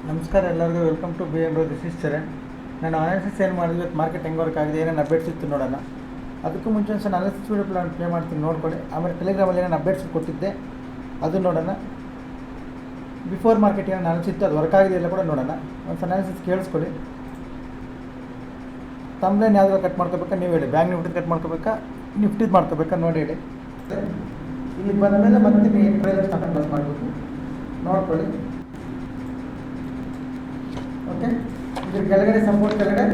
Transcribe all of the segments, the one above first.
ನಮಸ್ಕಾರ ಎಲ್ಲರಿಗೂ welcome to B N row this is Charan. ನಾನು ಅನಾಲಿಸಿಸ್ ಏನು ಮಾಡಿದ್ವಿ ಇವತ್ತು ಮಾರ್ಕೆಟ್ ಹೆಂಗೆ ವರ್ಕ್ ಆಗಿದೆ, ಏನೇನು ಅಪ್ಡೇಟ್ಸ್ ಇತ್ತು ನೋಡೋಣ. ಅದಕ್ಕೂ ಮುಂಚೆ ಒಂದು ಸಲ ಅನಾಲಿಸಿಸ್ ವಿಡಿಯೋ ಪ್ಲಾನ್ ಪ್ಲೇ ಮಾಡ್ತೀನಿ ನೋಡ್ಕೊಳ್ಳಿ. ಆಮೇಲೆ ಟೆಲಿಗ್ರಾಮಲ್ಲಿ ಏನೇನು ಅಪ್ಡೇಟ್ಸ್ ಕೊಟ್ಟಿದ್ದೆ ಅದು ನೋಡೋಣ. ಬಿಫೋರ್ ಮಾರ್ಕೆಟ್ ಏನೇನು ಅನಾಲಿಸಿಸ್ ಇತ್ತು ಅದು ವರ್ಕ್ ಆಗಿದೆ ಎಲ್ಲ ಕೂಡ ನೋಡೋಣ. ಒಂದು ಅನಾಲಿಸಿಸ್ ಕೇಳಿಸ್ಕೊಡಿ. ತಮ್ಮದೇನು ಯಾವ್ದಾರು ಕಟ್ ಮಾಡ್ಕೋಬೇಕಾ ನೀವು ಹೇಳಿ. ಬ್ಯಾಂಕ್ ನಿಫ್ಟಿದು ಕಟ್ ಮಾಡ್ಕೋಬೇಕಾ, ನಿಫ್ಟಿದು ಮಾಡ್ಕೋಬೇಕಾ ನೋಡಿ ಹೇಳಿ. ಇಲ್ಲಿ ಬಂದ ಮೇಲೆ ಮತ್ತೆ ನೀವು ಟ್ರೈಲ್ ಸ್ಟಾಪ್ ಕ್ಲಾಸ್ ಮಾಡಬೇಕು ನೋಡ್ಕೊಳ್ಳಿ. ಓಕೆ, ಇದ್ರ ಕೆಳಗಡೆ ಸಪೋರ್ಟ್ ಕೆಳಗಡೆ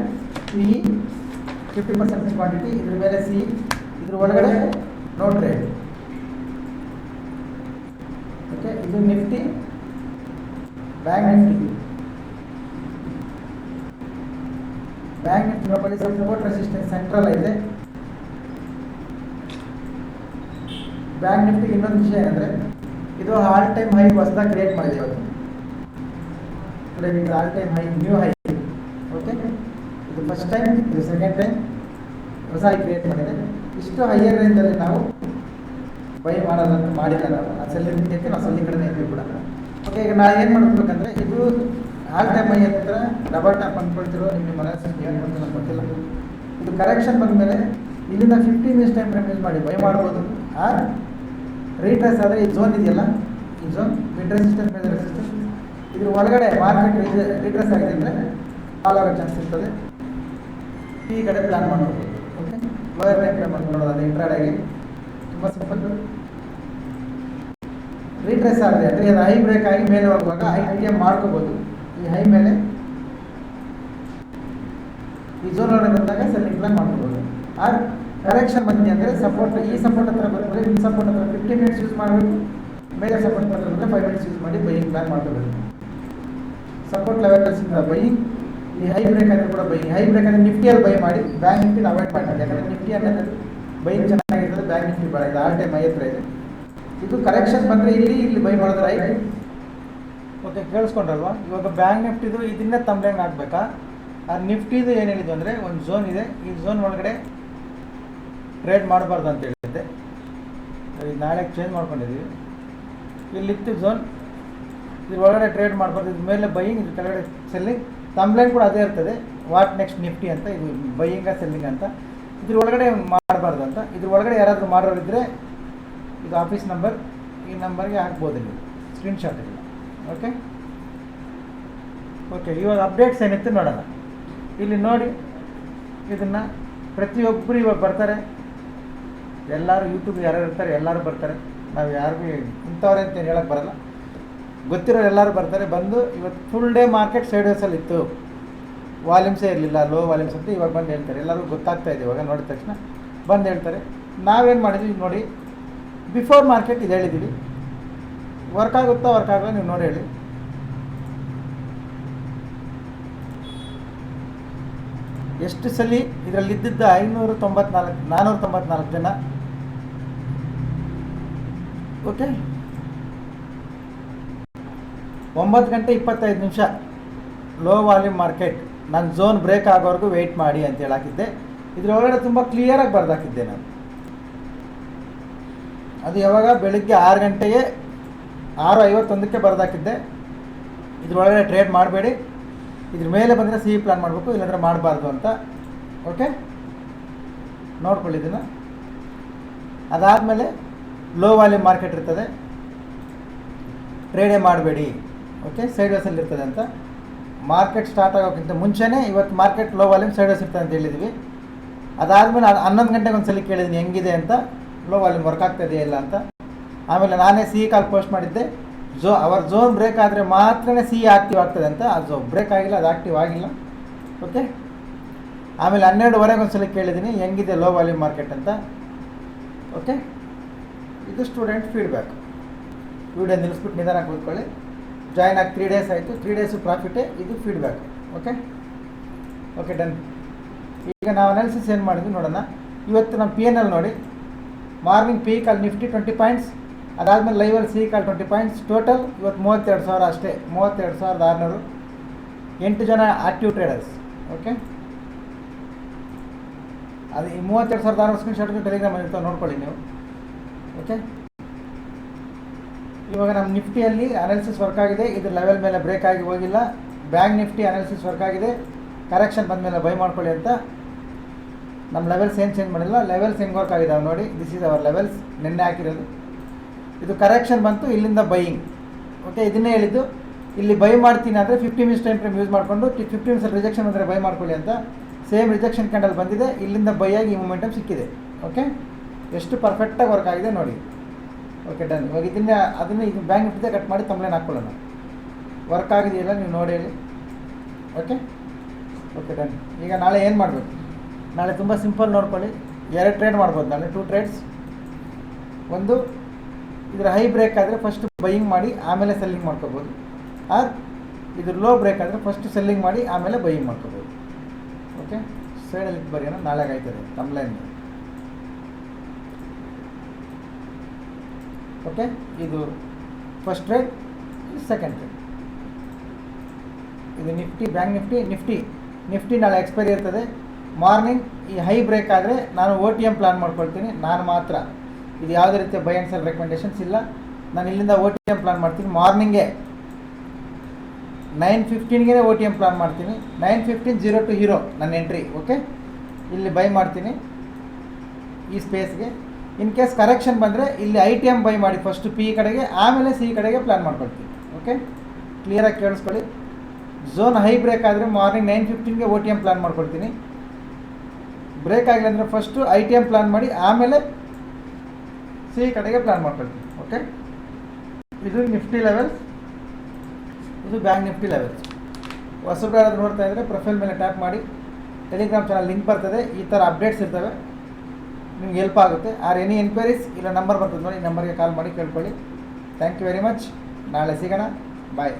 ಪಿ 50% ಕ್ವಾಂಟಿಟಿ, ಇದ್ರ ಮೇಲೆ ಸಿ, ಇದ್ರ ಒಳಗಡೆ ನೋ ಟ್ರೇಡ್. ಓಕೆ, ಇದು Nifty, bank Nifty. Bank Nifty ನೋಡ್ಕೊಳ್ಳಿ, ಸಪೋರ್ಟ್ ರೆಸಿಸ್ಟೆನ್ಸ್ ಸೆಂಟ್ರಲ್ ಇದೆ. ಬ್ಯಾಂಕ್ ನಿಫ್ಟಿಗೆ ಇನ್ನೊಂದು ವಿಷಯ ಏನಂದರೆ ಇದು ಆಲ್ ಟೈಮ್ ಹೈ ಹೊಸದಾಗಿ ಕ್ರಿಯೇಟ್ ಮಾಡಿದೆ ಇವತ್ತು. All time high, new high. Okay, ಇದು ಫಸ್ಟ್ ಟೈಮ್, ಇದು ಸೆಕೆಂಡ್ ಟೈಮ್ ಹೊಸ ಹೈ ಕ್ರಿಯೇಟ್ ಮಾಡಿದೆ. ಇಷ್ಟು ಹೈಯರ್ ರೇಂಜಲ್ಲಿ ನಾವು ಬೈ ಮಾಡೋದಂತ ಮಾಡಿಲ್ಲ. ನಾವು ಸೆಲ್ಲಿಂಗ್ ನಿಂತೈತೆ, ನಾವು ಸೆಲ್ಲಿಂಗ್ ಕಡೆ ಇದ್ವಿ ಕೂಡ. ಓಕೆ, ಈಗ ನಾವು ಏನು ಮಾಡ್ಬೇಕಂದ್ರೆ ಇದು ಆಲ್ ಟೈಮ್ ಹೈ ಹತ್ರ ಡಬಲ್ ಟಾಪ್ ಅಂದ್ಕೊಳ್ತಿರೋ ನಿಮ್ಮ ಮನಸ್ಸು ಏನು ಮಾಡ್ತೀವಿ ಅಂತ ಗೊತ್ತಿಲ್ಲ. ಇದು ಕರೆಕ್ಷನ್ ಬಂದಮೇಲೆ ಇಲ್ಲಿಂದ 15 ಮಿನಿಟ್ಸ್ ಟೈಮ್ ಫ್ರೇಮ್ ಯೂಸ್ ಮಾಡಿ ಬೈ ಮಾಡ್ಬೋದು. ರೀಟ್ರೇಸ್ ಆದರೆ ಈ ಝೋನ್ ಇದೆಯಲ್ಲ, ಈ ಝೋನ್ ಮಿಡ್ ರೆಸಿಸ್ಟೆನ್ಸ್ ಮೇಲೆ ರೆಸಿಸ್ಟೆನ್ಸ್, ಇದ್ರ ಒಳಗಡೆ ಮಾರ್ಕೆಟ್ ರೀಟ್ರೇಸ್ ಆಗಿದೆ ಅಂದರೆ ಫಾಲ್ ಆಗೋ ಚಾನ್ಸ್ ಇರ್ತದೆ. ಈ ಕಡೆ ಪ್ಲಾನ್ ಮಾಡ್ಬೋದು. ಓಕೆ, ಲೋಯರ್ ಟೈಮ್ ಫ್ರೇಮ್ ಮಾಡ್ಕೊಳ್ಳೋದು ಅದು ಇಂಟ್ರಾಡೇಗೆ ತುಂಬ ಸಿಂಪಲ್. ರೀಟ್ರೇಸ್ ಆಗಿದೆ ಅಂದರೆ ಅದು ಹೈ ಬ್ರೇಕ್ ಆಗಿ ಮೇಲೆ ಹೋಗುವಾಗ ಹೈ ಟಿ ಮಾಡ್ಕೋಬೋದು. ಈ ಹೈ ಮೇಲೆ ಈ ಝೋನ್ ಒಳಗಡೆ ಬಂದಾಗ ಸೆಲ್ಲಿಂಗ್ ಪ್ಲಾನ್ ಮಾಡ್ಕೋಬೋದು. ಕರೆಕ್ಷನ್ ಬಂದಿದೆ ಅಂದರೆ ಸಪೋರ್ಟ್, ಈ ಸಪೋರ್ಟ್ ಹತ್ರ ಬರ್ತದೆ, ಈ ಸಪೋರ್ಟ್ ಹತ್ರ 15 ಮಿನಿಟ್ಸ್ ಯೂಸ್ ಮಾಡಬೇಕು. ಮೇಲೆ ಸಪೋರ್ಟ್ ಹತ್ರ ಬಂದರೆ 5 ಮಿನಿಟ್ಸ್ ಯೂಸ್ ಮಾಡಿ ಬೈಯಿಂಗ್ ಪ್ಲಾನ್ ಮಾಡ್ಕೋಬೇಕು. ಸಪೋರ್ಟ್ ಲೆವೆಲ್ಸಿಂದ ಬೈಯಿಂಗ್, ಈ ಹೈ ಬ್ರೇಕ್ ಆದರೆ ಕೂಡ ಬೈ. ಹೈ ಬ್ರೇಕ್ ಅಂದರೆ ನಿಫ್ಟಿಯಲ್ಲಿ ಬೈ ಮಾಡಿ, ಬ್ಯಾಂಕ್ ನಿಫ್ಟಿನ ಅವಾಯ್ಡ್ ಮಾಡಿ. ಯಾಕಂದರೆ ನಿಫ್ಟಿ ಅನ್ನೋದು ಬೈಯಿಂಗ್ ಚೆನ್ನಾಗಿರ್ತದೆ, ಬ್ಯಾಂಕ್ ನಿಫ್ಟಿ ಭಾಳ ಇದೆ, ಆಲ್ ಟೈಮ್ ಹೈ ಹತ್ರ ಇದೆ. ಇದು ಕರೆಕ್ಷನ್ ಬಂದರೆ ಇಲ್ಲಿ ಬೈ ಮಾಡಿದ್ರೆ ಆಯ್ತು. ಓಕೆ, ಕೇಳಿಸ್ಕೊಂಡ್ರಲ್ವಾ? ಇವಾಗ ಬ್ಯಾಂಕ್ ನಿಫ್ಟಿದು ಇದನ್ನೇ ತಮ್ಮಂಗೆ ಆಗಬೇಕಾ? ಆ ನಿಫ್ಟಿದು ಏನು ಹೇಳಿದ್ದು ಅಂದರೆ ಒಂದು ಝೋನ್ ಇದೆ, ಈ ಝೋನ್ ಒಳಗಡೆ ಟ್ರೇಡ್ ಮಾಡಬಾರ್ದು ಅಂತ ಹೇಳಿದ್ದೆ. ಇದು ನಾಳೆ ಚೇಂಜ್ ಮಾಡ್ಕೊಂಡಿದ್ದೀವಿ. ಇಲ್ಲಿತ್ತು ಝೋನ್, ಇದ್ರ ಒಳಗಡೆ ಟ್ರೇಡ್ ಮಾಡಬಾರ್ದು. ಇದ್ರ ಮೇಲೆ ಬೈಯಿಂಗ್, ಇದ್ರ ಕೆಳಗಡೆ ಸೆಲ್ಲಿಂಗ್. ತಮ್ಲೈನ್ ಕೂಡ ಅದೇ ಇರ್ತದೆ, ವಾಟ್ ನೆಕ್ಸ್ಟ್ ನಿಫ್ಟಿ ಅಂತ. ಇದು ಬೈಯಿಂಗ ಸೆಲ್ಲಿಂಗ್ ಅಂತ. ಇದ್ರ ಒಳಗಡೆ ಮಾಡಬಾರ್ದು ಅಂತ. ಇದ್ರ ಒಳಗಡೆ ಯಾರಾದರೂ ಮಾಡೋರಿದ್ದರೆ ಇದು ಆಫೀಸ್ ನಂಬರ್, ಈ ನಂಬರ್ಗೆ ಹಾಕ್ಬೋದು ನೀವು ಸ್ಕ್ರೀನ್ಶಾಟ್ ಇಲ್ಲ. ಓಕೆ ಓಕೆ, ಇವಾಗ ಅಪ್ಡೇಟ್ಸ್ ಏನಿತ್ತು ನೋಡೋಣ. ಇಲ್ಲಿ ನೋಡಿ, ಇದನ್ನು ಪ್ರತಿಯೊಬ್ಬರು ಇವಾಗ ಬರ್ತಾರೆ, ಎಲ್ಲರೂ ಯೂಟ್ಯೂಬ್ ಯಾರು ಇರ್ತಾರೆ ಎಲ್ಲರೂ ಬರ್ತಾರೆ. ನಾವು ಯಾರಿಗೂ ಇಂಥವ್ರೆ ಅಂತ ಹೇಳೋಕ್ಕೆ ಬರೋಲ್ಲ, ಗೊತ್ತಿರೋರು ಎಲ್ಲರೂ ಬರ್ತಾರೆ. ಬಂದು ಇವತ್ತು ಫುಲ್ ಡೇ ಮಾರ್ಕೆಟ್ ಸೈಡ್ ವೇಸಲ್ಲಿ ಇತ್ತು, ವಾಲ್ಯೂಮ್ಸೇ ಇರಲಿಲ್ಲ, ಲೋ ವಾಲ್ಯೂಮ್ಸ್ ಅಂತ ಇವಾಗ ಬಂದು ಹೇಳ್ತಾರೆ. ಎಲ್ಲರಿಗೂ ಗೊತ್ತಾಗ್ತಾ ಇದೆ ಇವಾಗ ನೋಡಿದ ತಕ್ಷಣ ಬಂದು ಹೇಳ್ತಾರೆ. ನಾವೇನು ಮಾಡಿದ್ವಿ ನೋಡಿ, ಬಿಫೋರ್ ಮಾರ್ಕೆಟ್ ಇದು ಹೇಳಿದ್ದೀವಿ. ವರ್ಕ್ ಆಗುತ್ತಾ ವರ್ಕ್ ಆಗಲ್ಲ ನೀವು ನೋಡಿ ಹೇಳಿ. ಎಷ್ಟು ಸಲ ಇದರಲ್ಲಿದ್ದಿದ್ದ 494 ಜನ. ಓಕೆ, 9 ಗಂಟೆ 25 ನಿಮಿಷ ಲೋ ವಾಲ್ಯೂಮ್ ಮಾರ್ಕೆಟ್. ನಾನು ಝೋನ್ ಬ್ರೇಕ್ ಆಗೋವರೆಗೂ ವೆಯ್ಟ್ ಮಾಡಿ ಅಂತ ಹೇಳಾಕಿದ್ದೆ. ಇದರೊಳಗಡೆ ತುಂಬ ಕ್ಲಿಯರಾಗಿ ಬರ್ದಾಕಿದ್ದೆ ನಾನು. ಅದು ಯಾವಾಗ ಬೆಳಿಗ್ಗೆ 6 ಗಂಟೆಗೆ 6:51ಕ್ಕೆ ಬರ್ದಾಕಿದ್ದೆ. ಇದ್ರೊಳಗಡೆ ಟ್ರೇಡ್ ಮಾಡಬೇಡಿ, ಇದ್ರ ಮೇಲೆ ಬಂದರೆ ಸಿ ಪ್ಲಾನ್ ಮಾಡಬೇಕು, ಇಲ್ಲಾಂದರೆ ಮಾಡಬಾರ್ದು ಅಂತ. ಓಕೆ, ನೋಡ್ಕೊಳ್ಳಿ ಇದನ್ನು. ಅದಾದಮೇಲೆ ಲೋ ವಾಲ್ಯೂಮ್ ಮಾರ್ಕೆಟ್ ಇರ್ತದೆ, ಟ್ರೇಡೇ ಮಾಡಬೇಡಿ. ಓಕೆ, ಸೈಡ್ ವೇಸಲ್ಲಿ ಇರ್ತದೆ ಅಂತ. ಮಾರ್ಕೆಟ್ ಸ್ಟಾರ್ಟ್ ಆಗೋಕ್ಕಿಂತ ಮುಂಚೆನೇ ಇವತ್ತು market low volume sideways ಇರ್ತದೆ ಅಂತ ಹೇಳಿದ್ವಿ. ಅದಾದಮೇಲೆ 11 ಗಂಟೆಗೆ ಒಂದು ಸಲ ಕೇಳಿದ್ದೀನಿ ಹೆಂಗಿದೆ ಅಂತ, ಲೋ ವಾಲ್ಯೂಮ್ ವರ್ಕ್ ಆಗ್ತಾಯಿದೆಯಾ ಇಲ್ಲ ಅಂತ. ಆಮೇಲೆ ನಾನೇ ಸಿ ಕಾಲ್ ಪೋಸ್ಟ್ ಮಾಡಿದ್ದೆ. ಅವರ ಝೋನ್ ಬ್ರೇಕ್ ಆದರೆ ಮಾತ್ರನೇ ಸಿ ಆಕ್ಟಿವ್ ಆಗ್ತದೆ ಅಂತ. ಅದು ಬ್ರೇಕ್ ಆಗಿಲ್ಲ, ಅದು ಆಕ್ಟಿವ್ ಆಗಿಲ್ಲ. ಓಕೆ, ಆಮೇಲೆ 12:15 ಒಂದು ಸಲ ಕೇಳಿದ್ದೀನಿ ಹೆಂಗಿದೆ ಲೋ ವಾಲ್ಯೂಮ್ ಮಾರ್ಕೆಟ್ ಅಂತ. ಓಕೆ, ಇದು ಸ್ಟೂಡೆಂಟ್ ಫೀಡ್ಬ್ಯಾಕ್. ವಿಡಿಯೋ ನಿಲ್ಲಿಸ್ಬಿಟ್ಟು ನಿಧಾನ ಕೂತ್ಕೊಳ್ಳಿ. ಜಾಯ್ನ್ ಆಗಿ 3 ಡೇಸ್ ಆಯಿತು, 3 ಡೇಸು ಪ್ರಾಫಿಟೇ. ಇದು ಫೀಡ್ಬ್ಯಾಕ್. Okay okay, done. ಈಗ ನಾವು ಅನಾಲಿಸಿಸ್ ಏನು ಮಾಡಿದ್ವಿ ನೋಡೋಣ. ಇವತ್ತು ನಮ್ಮ PNL ನೋಡಿ. Morning P call Nifty 20 points, ಅದಾದಮೇಲೆ ಲೈವಲ್ಲಿ ಸಿ ಕಾಲ್ 20 ಪಾಯಿಂಟ್ಸ್. ಟೋಟಲ್ ಇವತ್ತು 32,000 ಅಷ್ಟೇ, 32,600. 8 ಜನ ಆಕ್ಟಿವ್ ಟ್ರೇಡರ್ಸ್. ಓಕೆ, ಅದು ಈ 32,600 ಸ್ಕ್ರೀನ್ ಶಾಟ್ಗೆ ಟೆಲಿಗ್ರಾಮಲ್ಲಿ ಇರ್ತಾವೆ, ನೋಡ್ಕೊಳ್ಳಿ ನೀವು. ಓಕೆ, ಇವಾಗ ನಮ್ಮ ನಿಫ್ಟಿಯಲ್ಲಿ ಅನಾಲಿಸಿಸ್ ವರ್ಕ್ ಆಗಿದೆ, ಇದು ಲೆವೆಲ್ ಮೇಲೆ ಬ್ರೇಕ್ ಆಗಿ ಹೋಗಿಲ್ಲ. ಬ್ಯಾಂಕ್ ನಿಫ್ಟಿ ಅನಾಲಿಸಿಸ್ ವರ್ಕ್ ಆಗಿದೆ, ಕರೆಕ್ಷನ್ ಬಂದ ಮೇಲೆ ಬೈ ಮಾಡ್ಕೊಳ್ಳಿ ಅಂತ. ನಮ್ಮ ಲೆವೆಲ್ಸ್ ಏನು ಚೇಂಜ್ ಮಾಡಿಲ್ಲ, ಲೆವೆಲ್ಸ್ ಹೆಂಗೆ ವರ್ಕ್ ಆಗಿದ್ದಾವೆ ನೋಡಿ. ದಿಸ್ ಈಸ್ ಅವರ್ ಲೆವೆಲ್ಸ್, ನಿನ್ನೆ ಹಾಕಿರೋದು. ಇದು ಕರೆಕ್ಷನ್ ಬಂತು, ಇಲ್ಲಿಂದ ಬೈಯಿಂಗ್. ಓಕೆ, ಇದನ್ನೇ ಹೇಳಿದ್ದು. ಇಲ್ಲಿ ಬೈ ಮಾಡ್ತೀನಿ ಅಂದರೆ 50 ಮಿನಿಟ್ಸ್ ಟೈಮ್ ಫ್ರೇಮ್ ಯೂಸ್ ಮಾಡಿಕೊಂಡು 50 ಮಿನಿಟ್ಸಲ್ಲಿ ರಿಜೆಕ್ಷನ್ ಬಂದರೆ ಬೈ ಮಾಡ್ಕೊಳ್ಳಿ ಅಂತ. ಸೇಮ್ ರಿಜೆಕ್ಷನ್ ಕ್ಯಾಂಡಲ್ ಬಂದಿದೆ, ಇಲ್ಲಿಂದ ಬೈ ಆಗಿ ಈ ಮೊಮೆಂಟಮ್ ಸಿಕ್ಕಿದೆ. ಓಕೆ, ಎಷ್ಟು ಪರ್ಫೆಕ್ಟಾಗಿ ವರ್ಕ್ ಆಗಿದೆ ನೋಡಿ. Okay, done. ಇವಾಗ ಅದನ್ನು ಇದು ಬ್ಯಾಂಕ್ ನಿಫ್ಟಿದೆ ಕಟ್ ಮಾಡಿ ತಮ್ಮಲೇನು ಹಾಕ್ಕೊಳ್ಳೋಣ. ವರ್ಕ್ ಆಗಿದೆಯಲ್ಲ ನೀವು ನೋಡಿ ಹೇಳಿ. Okay okay, done. ಈಗ ನಾಳೆ ಏನು ಮಾಡಬೇಕು? ನಾಳೆ ತುಂಬ ಸಿಂಪಲ್ ನೋಡ್ಕೊಳ್ಳಿ. 2 ಟ್ರೇಡ್ ಮಾಡ್ಬೋದು ನಾಳೆ, 2 ಟ್ರೇಡ್ಸ್. ಒಂದು, ಇದರ ಹೈ ಬ್ರೇಕ್ ಆದರೆ ಫಸ್ಟ್ ಬೈಯಿಂಗ್ ಮಾಡಿ ಆಮೇಲೆ ಸೆಲ್ಲಿಂಗ್ ಮಾಡ್ಕೋಬೋದು. ಆರ್ ಇದ್ರ ಲೋ ಬ್ರೇಕ್ ಆದರೆ ಫಸ್ಟ್ ಸೆಲ್ಲಿಂಗ್ ಮಾಡಿ ಆಮೇಲೆ ಬೈಯಿಂಗ್ ಮಾಡ್ಕೋಬೋದು. ಓಕೆ, ಸೈಡಲ್ಲಿ ಬರೆಯೋಣ, ನಾಳೆಗೆ ಆಯ್ತದೆ ತಮ್ಲೈನ್. ಓಕೆ, ಇದು ಫಸ್ಟ್ ಟ್ರೇಡ್, ಸೆಕೆಂಡ್ ಟ್ರೇಡ್. ಇದು ನಿಫ್ಟಿ, ಬ್ಯಾಂಕ್ ನಿಫ್ಟಿ ನಾಳೆ ಎಕ್ಸ್ಪೈರಿ ಇರ್ತದೆ. ಮಾರ್ನಿಂಗ್ ಈ ಹೈ ಬ್ರೇಕ್ ಆದರೆ ನಾನು OTM ಪ್ಲಾನ್ ಮಾಡ್ಕೊಳ್ತೀನಿ. ನಾನು ಮಾತ್ರ, ಇದು ಯಾವುದೇ ರೀತಿಯ ಬೈ ಆ್ಯಂಡ್ ಸೆಲ್ ರೆಕಮೆಂಡೇಷನ್ಸ್ ಇಲ್ಲ. ನಾನು ಇಲ್ಲಿಂದ OTM ಪ್ಲಾನ್ ಮಾಡ್ತೀನಿ. ಮಾರ್ನಿಂಗೇ 9:15ಗೆ OTM ಪ್ಲಾನ್ ಮಾಡ್ತೀನಿ. 9:15 0 to ಹೀರೋ ನನ್ನ ಎಂಟ್ರಿ. ಓಕೆ, ಇಲ್ಲಿ ಬೈ ಮಾಡ್ತೀನಿ ಈ ಸ್ಪೇಸ್ಗೆ. ಇನ್ ಕೇಸ್ ಕರೆಕ್ಷನ್ ಬಂದರೆ ಇಲ್ಲಿ ITM ಬೈ ಮಾಡಿ ಫಸ್ಟು P ಕಡೆಗೆ, ಆಮೇಲೆ C ಕಡೆಗೆ ಪ್ಲಾನ್ ಮಾಡ್ಕೊಳ್ತೀನಿ. ಓಕೆ, ಕ್ಲಿಯರಾಗಿ ಕೇಳಿಸ್ಕೊಳ್ಳಿ. ಝೋನ್ ಹೈ ಬ್ರೇಕ್ ಆದರೆ ಮಾರ್ನಿಂಗ್ 9:15ಗೆ OTM ಪ್ಲಾನ್ ಮಾಡ್ಕೊಳ್ತೀನಿ. ಬ್ರೇಕ್ ಆಗಿಲ್ಲ ಅಂದರೆ ಫಸ್ಟು ITM ಪ್ಲಾನ್ ಮಾಡಿ ಆಮೇಲೆ C ಕಡೆಗೆ ಪ್ಲಾನ್ ಮಾಡ್ಕೊಳ್ತೀನಿ. ಓಕೆ, ಇದು ನಿಫ್ಟಿ ಲೆವೆಲ್ಸ್, ಇದು ಬ್ಯಾಂಕ್ ನಿಫ್ಟಿ ಲೆವೆಲ್ಸ್. ಹೊಸಬ್ರು ಯಾರಾದರೂ ನೋಡ್ತಾ ಇದ್ದರೆ ಪ್ರೊಫೈಲ್ ಮೇಲೆ ಟ್ಯಾಪ್ ಮಾಡಿ, ಟೆಲಿಗ್ರಾಮ್ ಚಾನಲ್ ಲಿಂಕ್ ಬರ್ತದೆ. ಈ ಥರ ಅಪ್ಡೇಟ್ಸ್ ಇರ್ತವೆ, ನಿಮ್ಗೆ ಹೆಲ್ಪ್ ಆಗುತ್ತೆ. ಆರ್ ಎನಿ ಎನ್ಕ್ವೈರೀಸ್ ಇಲ್ಲ ನಂಬರ್ ಬರ್ತದೆ ನೋಡಿ, ನಂಬರ್ಗೆ ಕಾಲ್ ಮಾಡಿ ಕೇಳ್ಕೊಳ್ಳಿ. Thank you very much. ನಾಳೆ ಸಿಗೋಣ, ಬಾಯ್.